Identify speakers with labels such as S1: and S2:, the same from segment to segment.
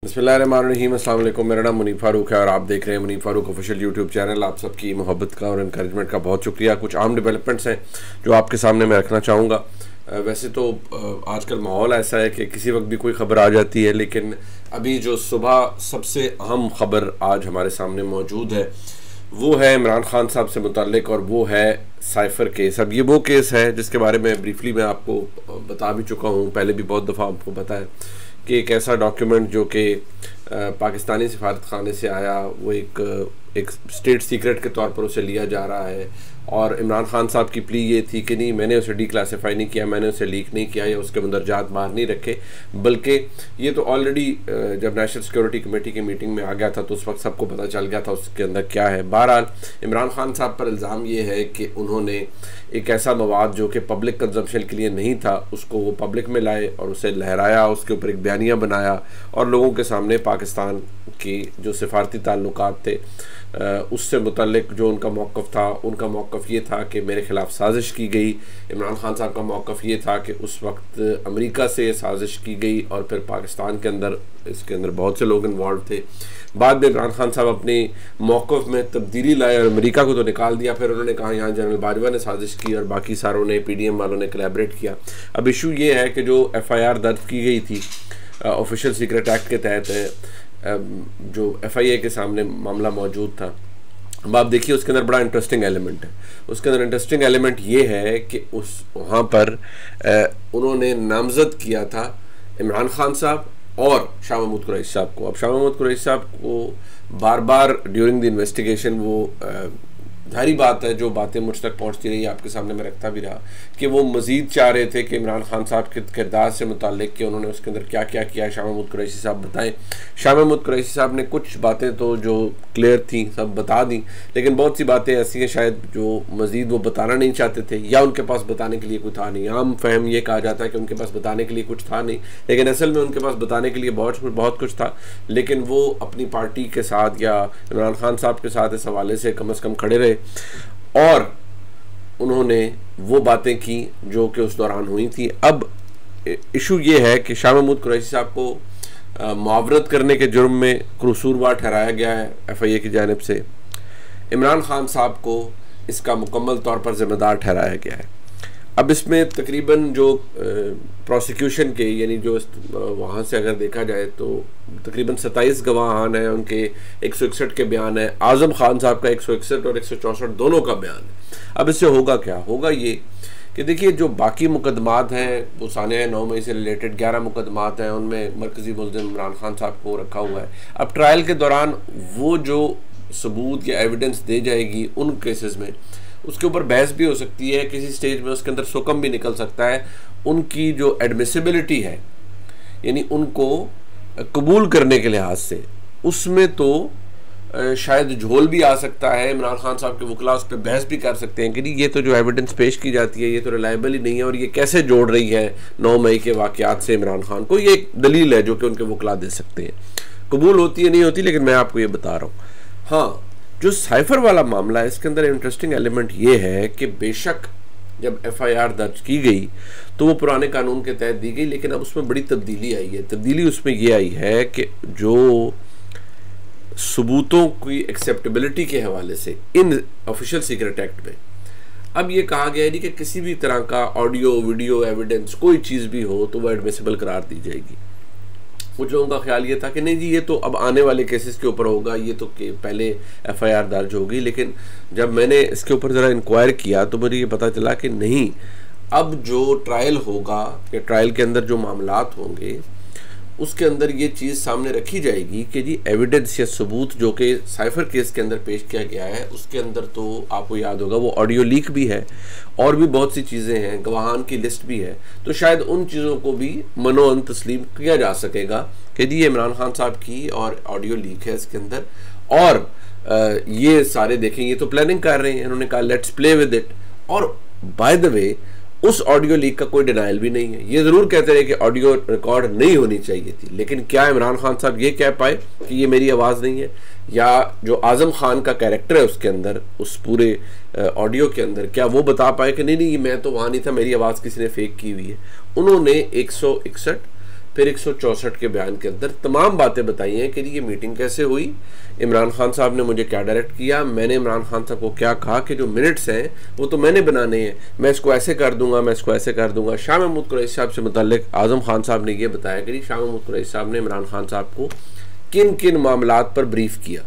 S1: बिस्मिल्लाहिर्रहमानिर्रहीम, अस्सलाम वालेकुम। मेरा नाम मुनीफ फ़ारूक है और आप देख रहे हैं Munif Farooq official YouTube channel. आप सबकी मोहब्बत का और इनकरेजमेंट का बहुत शुक्रिया। कुछ आम डेवलपमेंट्स हैं जो आपके सामने मैं रखना चाहूँगा। वैसे तो आजकल माहौल ऐसा है कि किसी वक्त भी कोई ख़बर आ जाती है, लेकिन अभी जो सुबह सबसे अहम ख़बर आज हमारे सामने मौजूद है वो है इमरान खान साहब से मुताल्लिक़, और वो है साइफ़र केस। अब ये वो केस है जिसके बारे में ब्रीफली मैं आपको बता भी चुका हूँ, पहले भी बहुत दफ़ा आपको पता है कि एक ऐसा डॉक्यूमेंट जो कि पाकिस्तानी सफारत खाने से आया, वो एक स्टेट सीक्रेट के तौर पर उसे लिया जा रहा है। और इमरान खान साहब की प्ली ये थी कि नहीं, मैंने उसे डिक्लासीफाई नहीं किया, मैंने उसे लीक नहीं किया या उसके मंदरजात बाहर नहीं रखे, बल्कि ये तो ऑलरेडी जब नेशनल सिक्योरिटी कमेटी की मीटिंग में आ गया था तो उस वक्त सबको पता चल गया था उसके अंदर क्या है। बहरहाल इमरान खान साहब पर इल्ज़ाम ये है कि उन्होंने एक ऐसा मवाद जो कि पब्लिक कंजम्पशन के लिए नहीं था उसको वो पब्लिक में लाए और उसे लहराया, उसके ऊपर एक बयानिया बनाया और लोगों के सामने पाकिस्तान की जो सिफारती ताल्लुकात थे उससे मुतल्लिक जो उनका मौक़िफ़ था, उनका मौक़िफ़ ये था कि मेरे ख़िलाफ़ साजिश की गई। इमरान खान साहब का मौक़िफ़ ये था कि उस वक्त अमेरिका से साजिश की गई और फिर पाकिस्तान के अंदर इसके अंदर बहुत से लोग इन्वॉल्व थे। बाद में इमरान खान साहब अपने मौक़िफ़ में तब्दीली लाए और अमेरिका को तो निकाल दिया, फिर उन्होंने कहा यहाँ जनरल बाजवा ने साजिश की और बाकी सारों ने, PDM वालों ने कोलैबोरेट किया। अब इशू ये है कि जो FIR दर्ज की गई थी ऑफिशियल सीक्रेट एक्ट के तहत, जो FIA के सामने मामला मौजूद था, अब आप देखिए उसके अंदर बड़ा इंटरेस्टिंग एलिमेंट है। उसके अंदर इंटरेस्टिंग एलिमेंट ये है कि उस वहाँ पर उन्होंने नामज़द किया था इमरान खान साहब और शाह महमूद कुरैशी साहब को। अब शाह महमूद कुरैशी साहब को बार बार ड्यूरिंग द इन्वेस्टिगेशन वो जाहिर बात है जो बातें मुझ तक पहुंचती रही, आपके सामने मैं रखता भी रहा कि वो मज़ीद चाह रहे थे कि इमरान खान साहब के किरदार से मुताल्लिक़ कि उन्होंने उसके अंदर क्या क्या किया शाह महमूद कुरैशी साहब बताएं। शाह महमूद कुरैशी साहब ने कुछ बातें तो जो क्लियर थी सब बता दी, लेकिन बहुत सी बातें ऐसी हैं शायद जो मज़ीद वो बताना नहीं चाहते थे या उनके पास बताने के लिए कुछ था नहीं। आम फहम ये कहा जाता है कि उनके पास बताने के लिए कुछ था नहीं, लेकिन असल में उनके पास बताने के लिए बहुत कुछ था, लेकिन वो अपनी पार्टी के साथ या इमरान खान साहब के साथ इस हवाले से कम अज़ कम खड़े रहे और उन्होंने वो बातें की जो कि उस दौरान हुई थी। अब इशू ये है कि शाह महमूद कुरैशी साहब को मुआवरत करने के जुर्म में कसूरवार ठहराया गया है FIA की जानिब से। इमरान खान साहब को इसका मुकम्मल तौर पर ज़िम्मेदार ठहराया गया है। अब इसमें तकरीबन जो प्रोसिक्यूशन के यानी जो वहाँ से अगर देखा जाए तो तकरीबन 27 गवाहान हैं, उनके 161 के बयान है, आज़म खान साहब का 161 और 164 दोनों का बयान है। अब इससे होगा क्या? होगा ये कि देखिए जो बाकी मुकदमात हैं वो सानिया 9 मई से रिलेटेड 11 मुकदमात हैं, उनमें मरकज़ी मुल्ज़िम इमरान खान साहब को रखा हुआ है। अब ट्रायल के दौरान वो जो सबूत या एविडेंस दे जाएगी उन केसेस में उसके ऊपर बहस भी हो सकती है, किसी स्टेज में उसके अंदर सुकम भी निकल सकता है। उनकी जो एडमिसिबिलिटी है यानी उनको कबूल करने के लिहाज से उसमें तो शायद झोल भी आ सकता है। इमरान खान साहब के वकला उस पर बहस भी कर सकते हैं कि नहीं ये तो जो एविडेंस पेश की जाती है ये तो रिलायबल ही नहीं है और ये कैसे जोड़ रही है 9 मई के वाक़यात से इमरान खान को। ये एक दलील है जो कि उनके वकला दे सकते हैं, कबूल होती है नहीं होती, लेकिन मैं आपको ये बता रहा हूँ। हाँ, जो साइफर वाला मामला है इसके अंदर इंटरेस्टिंग एलिमेंट ये है कि बेशक जब FIR दर्ज की गई तो वो पुराने कानून के तहत दी गई, लेकिन अब उसमें बड़ी तब्दीली आई है। तब्दीली उसमें ये आई है कि जो सबूतों की एक्सेप्टेबिलिटी के हवाले से इन ऑफिशियल सीक्रेट एक्ट में अब ये कहा गया है कि किसी भी तरह का ऑडियो वीडियो एविडेंस कोई चीज़ भी हो तो वह एडमिसिबल करार दी जाएगी। कुछ लोगों का ख्याल ये था कि नहीं जी ये तो अब आने वाले केसेस के ऊपर होगा, ये तो कि पहले FIR दर्ज होगी, लेकिन जब मैंने इसके ऊपर ज़रा इंक्वायर किया तो मुझे ये पता चला कि नहीं, अब जो ट्रायल होगा या ट्रायल के अंदर जो मामलात होंगे उसके अंदर ये चीज़ सामने रखी जाएगी कि जी एविडेंस या सबूत जो कि साइफर केस के अंदर पेश किया गया है उसके अंदर तो आपको याद होगा वो ऑडियो लीक भी है और भी बहुत सी चीज़ें हैं, गवाहान की लिस्ट भी है, तो शायद उन चीज़ों को भी मनोअन तस्लीम किया जा सकेगा कि जी इमरान खान साहब की और ऑडियो लीक है इसके अंदर और ये सारे देखें ये तो प्लानिंग कर रहे हैं, उन्होंने कहा लेट्स प्ले विद इट। और बाय द वे उस ऑडियो लीक का कोई डिनाइल भी नहीं है, ये ज़रूर कहते रहे कि ऑडियो रिकॉर्ड नहीं होनी चाहिए थी, लेकिन क्या इमरान खान साहब ये कह पाए कि ये मेरी आवाज़ नहीं है? या जो आज़म खान का कैरेक्टर है उसके अंदर उस पूरे ऑडियो के अंदर क्या वो बता पाए कि नहीं नहीं मैं तो वहाँ नहीं था, मेरी आवाज़ किसी ने फेक की हुई है? उन्होंने 161 फिर 164 के बयान के अंदर तमाम बातें बताई हैं कि ये मीटिंग कैसे हुई, इमरान खान साहब ने मुझे क्या डायरेक्ट किया, मैंने इमरान खान साहब को क्या कहा कि जो मिनट्स हैं वो तो मैंने बनाने हैं, मैं इसको ऐसे कर दूंगा, मैं इसको ऐसे कर दूंगा। शाह महमूद कुरैशी साहब से मुतल्लिक आज़म खान साहब ने ये बताया कि शाह महमूद कुरैशी साहब ने इमरान खान साहब को किन किन मामलात पर ब्रीफ किया।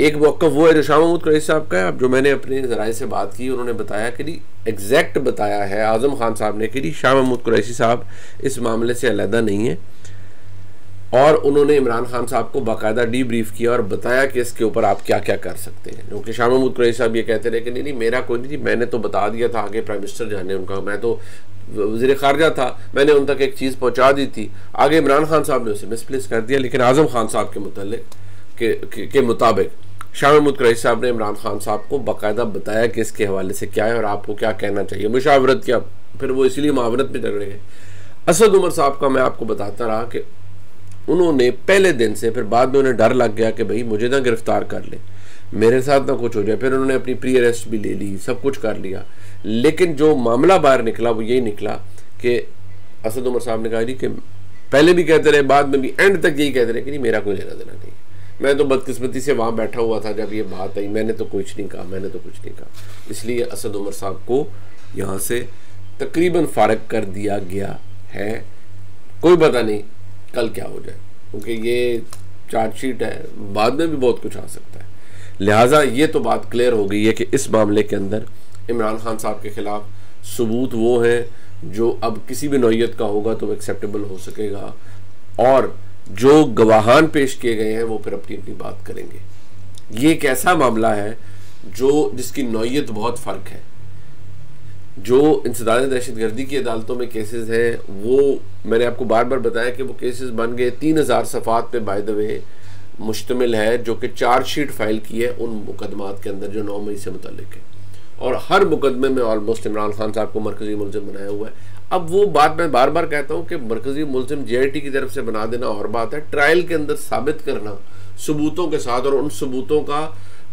S1: एक मौक़िफ़ वो है जो शाह महमूद कुरैशी साहब का है। अब जो मैंने अपने ज़राए से बात की, उन्होंने बताया कि एग्जैक्ट बताया है आज़म खान साहब ने कि शाह महमूद कुरैशी साहब इस मामले से अलहदा नहीं है, और उन्होंने इमरान खान साहब को बाकायदा डीब्रीफ किया और बताया कि इसके ऊपर आप क्या क्या कर सकते हैं। क्योंकि शाह महमूद कुरैशी साहब ये कहते रहे कि नहीं मेरा कोई नहीं, मैंने तो बता दिया था, आगे प्राइम मिनिस्टर जाने उनका, मैं तो वज़ीर ख़ारजा था, मैंने उन तक एक चीज़ पहुँचा दी थी, आगे इमरान खान साहब ने उसे मिसप्लेस कर दिया। लेकिन आज़म खान साहब के मुतल्लिक के मुताबिक शाह महमूद कुरैशी साहब ने इमरान खान साहब को बाकायदा बताया कि इसके हवाले से क्या है और आपको क्या कहना चाहिए, मुशावरत किया। फिर वो इसीलिए मुआवरत में झगड़े गए। असद उमर साहब का मैं आपको बताता रहा कि उन्होंने पहले दिन से, फिर बाद में उन्हें डर लग गया कि भाई मुझे ना गिरफ्तार कर ले, मेरे साथ ना कुछ हो जाए, फिर उन्होंने अपनी प्री अरेस्ट भी ले ली, सब कुछ कर लिया। लेकिन जो मामला बाहर निकला वो यही निकला कि असद उमर साहब ने कहा कि पहले भी कहते रहे, बाद में भी, एंड तक यही कहते रहे कि नहीं मेरा कोई लेना देना नहीं, मैं तो बदकिस्मती से वहाँ बैठा हुआ था जब ये बात आई, मैंने तो कुछ नहीं कहा, मैंने तो कुछ नहीं कहा। इसलिए असद उमर साहब को यहाँ से तकरीबन फारग कर दिया गया है। कोई पता नहीं कल क्या हो जाए, क्योंकि ये चार्जशीट है, बाद में भी बहुत कुछ आ सकता है। लिहाजा ये तो बात क्लियर हो गई है कि इस मामले के अंदर इमरान खान साहब के खिलाफ सबूत वो हैं जो अब किसी भी नौइयत का होगा तो एक्सेप्टेबल हो सकेगा, और जो गवाहान पेश किए गए हैं वो फिर अपनी अपनी बात करेंगे। ये एक ऐसा मामला है जिसकी नौइयत बहुत फ़र्क है। जो इंसदाद दहशतगर्दी की अदालतों में केसेस हैं वो मैंने आपको बार बार बताया कि वो केसेस बन गए 3000 सफ़ात पे बाय द वे मुश्तमिल है, जो कि चार्जशीट फाइल की है उन मुकदमात के अंदर जो 9 मई से मुतल्लिक है, और हर मुकदमे में ऑलमोस्ट इमरान खान साहब को मरकज़ी मुलज़िम बनाया हुआ है। अब वो बात मैं बार बार कहता हूँ कि मरकज़ी मुलज़िम JIT की तरफ से बना देना और बात है, ट्रायल के अंदर साबित करना सबूतों के साथ और उन सबूतों का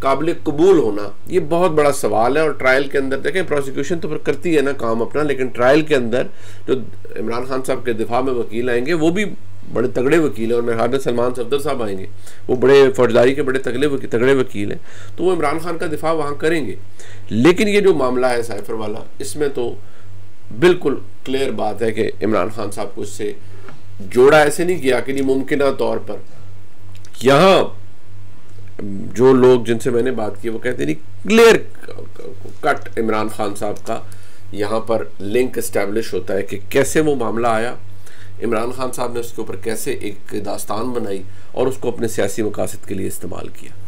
S1: काबिल कबूल होना, ये बहुत बड़ा सवाल है। और ट्रायल के अंदर देखें, प्रोसिक्यूशन तो फिर करती है ना काम अपना, लेकिन ट्रायल के अंदर जो इमरान खान साहब के दिफा में वकील आएंगे वो भी बड़े तगड़े वकील हैं, और मेरे ख्याल में सलमान सफदर साहब आएंगे, वो बड़े फौजदारी के बड़े तगड़े वकील हैं, तो वो इमरान खान का दिफा वहाँ करेंगे। लेकिन ये जो मामला है साइफर वाला, इसमें तो बिल्कुल क्लियर बात है कि इमरान खान साहब को इससे जोड़ा ऐसे नहीं किया कि मुमकिन तौर पर। यहाँ जो लोग जिनसे मैंने बात की वो कहते नहीं, क्लियर कट इमरान खान साहब का यहाँ पर लिंक इस्टेब्लिश होता है कि कैसे वो मामला आया, इमरान खान साहब ने उसके ऊपर कैसे एक दास्तान बनाई और उसको अपने सियासी मकासद के लिए इस्तेमाल किया।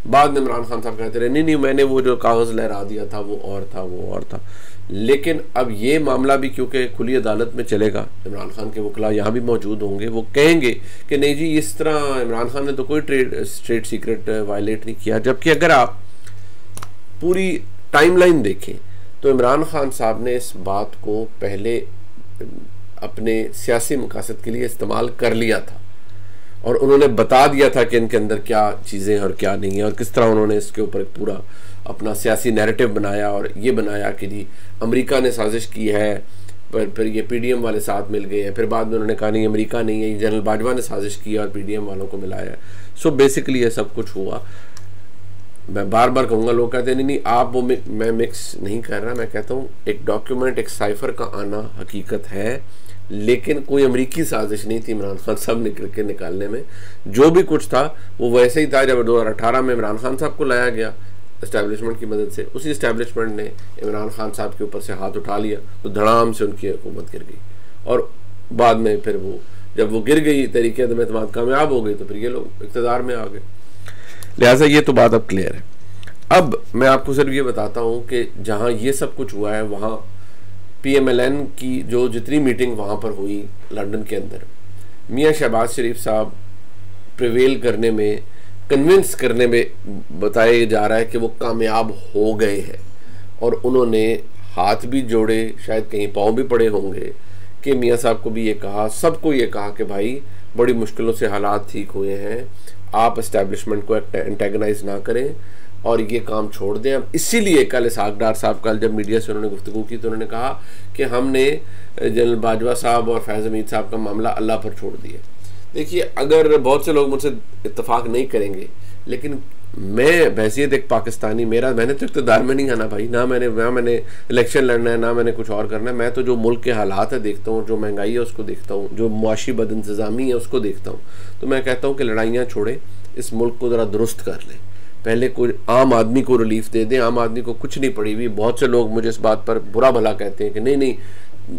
S1: बाद में इमरान खान साहब कहते रहे नहीं मैंने वो जो कागज़ लहरा दिया था वो और था। लेकिन अब ये मामला भी क्योंकि खुली अदालत में चलेगा, इमरान खान के वकला यहाँ भी मौजूद होंगे, वो कहेंगे कि नहीं जी इस तरह इमरान खान ने तो कोई स्टेट सीक्रेट वायलेट नहीं किया। जबकि अगर आप पूरी टाइमलाइन देखें तो इमरान खान साहब ने इस बात को पहले अपने सियासी मकासद के लिए इस्तेमाल कर लिया था, और उन्होंने बता दिया था कि इनके अंदर क्या चीज़ें और क्या नहीं है, और किस तरह उन्होंने इसके ऊपर एक पूरा अपना सियासी नैरेटिव बनाया और ये बनाया कि जी अमेरिका ने साजिश की है, पर फिर ये PDM वाले साथ मिल गए हैं, फिर बाद में उन्होंने कहा नहीं अमेरिका नहीं है, जनरल बाजवा ने साजिश की और PDM वालों को मिलाया। सो बेसिकली ये सब कुछ हुआ। मैं बार बार कहूँगा, लोग कहते हैं नहीं आप वो मैं मिक्स नहीं कर रहा, मैं कहता हूँ एक डॉक्यूमेंट, एक साइफर का आना हकीकत है, लेकिन कोई अमेरिकी साजिश नहीं थी इमरान खान साहब के निकालने में। जो भी कुछ था वो वैसे ही था। जब 2018 में इमरान खान साहब को लाया गया इस्टेब्लिशमेंट की मदद से, उसी इस्टेब्लिशमेंट ने इमरान खान साहब के ऊपर से हाथ उठा लिया तो धड़ाम से उनकी हुकूमत गिर गई, और बाद में फिर वो जब वो गिर गई, तरीके अदम कामयाब हो गई, तो फिर ये लोग इक़्तिदार में आ गए। लिहाजा ये तो बात अब क्लियर है। अब मैं आपको सिर्फ ये बताता हूँ कि जहाँ ये सब कुछ हुआ है वहाँ PMLN की जो जितनी मीटिंग वहाँ पर हुई लंदन के अंदर, मियाँ शहबाज शरीफ साहब प्रिवेल करने में, कन्विंस करने में बताया जा रहा है कि वो कामयाब हो गए हैं, और उन्होंने हाथ भी जोड़े, शायद कहीं पाँव भी पड़े होंगे, कि मियाँ साहब को भी ये कहा, सबको ये कहा कि भाई बड़ी मुश्किलों से हालात ठीक हुए हैं, आप इस्टेब्लिशमेंट को एंटेगनाइज ना करें, और ये काम छोड़ दें हम। इसीलिए कल इसहाक डार साहब कल जब मीडिया से उन्होंने गुफ्तगू की तो उन्होंने कहा कि हमने जनरल बाजवा साहब और फैज़ हमीद साहब का मामला अल्लाह पर छोड़ दिया। देखिए, अगर बहुत से लोग मुझसे इत्तेफाक नहीं करेंगे, लेकिन मैं बहसीत एक पाकिस्तानी, मैंने तो इक़्तिदार में नहीं आना भाई, ना मैंने इलेक्शन लड़ना है, ना मैंने कुछ और करना है। मैं तो जो मुल्क के हालात है देखता हूँ, जो महंगाई है उसको देखता हूँ, जो मुआशी बदइंतज़ामी है उसको देखता हूँ। तो मैं कहता हूँ कि लड़ाइयाँ छोड़ें, इस मुल्क को ज़रा दुरुस्त कर लें। पहले कोई आम आदमी को रिलीफ दे दें। आम आदमी को कुछ नहीं पड़ी हुई। बहुत से लोग मुझे इस बात पर बुरा भला कहते हैं कि नहीं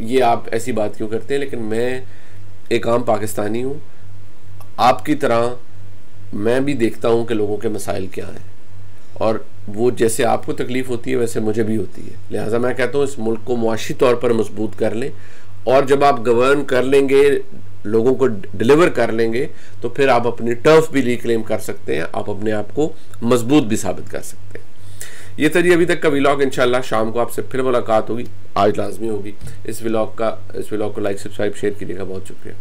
S1: ये आप ऐसी बात क्यों करते हैं, लेकिन मैं एक आम पाकिस्तानी हूँ, आपकी तरह मैं भी देखता हूँ कि लोगों के मसाइल क्या हैं, और वो जैसे आपको तकलीफ़ होती है वैसे मुझे भी होती है। लिहाजा मैं कहता हूँ इस मुल्क को मुआशी तौर पर मजबूत कर लें, और जब आप गवर्न कर लेंगे, लोगों को डिलीवर कर लेंगे, तो फिर आप अपनी टर्फ भी रिक्लेम कर सकते हैं, आप अपने आप को मजबूत भी साबित कर सकते हैं। ये था जी अभी तक का व्लॉग। इंशाल्लाह शाम को आपसे फिर मुलाकात होगी, आज लाजमी होगी। इस व्लॉग को लाइक, सब्सक्राइब, शेयर कीजिएगा। बहुत शुक्रिया।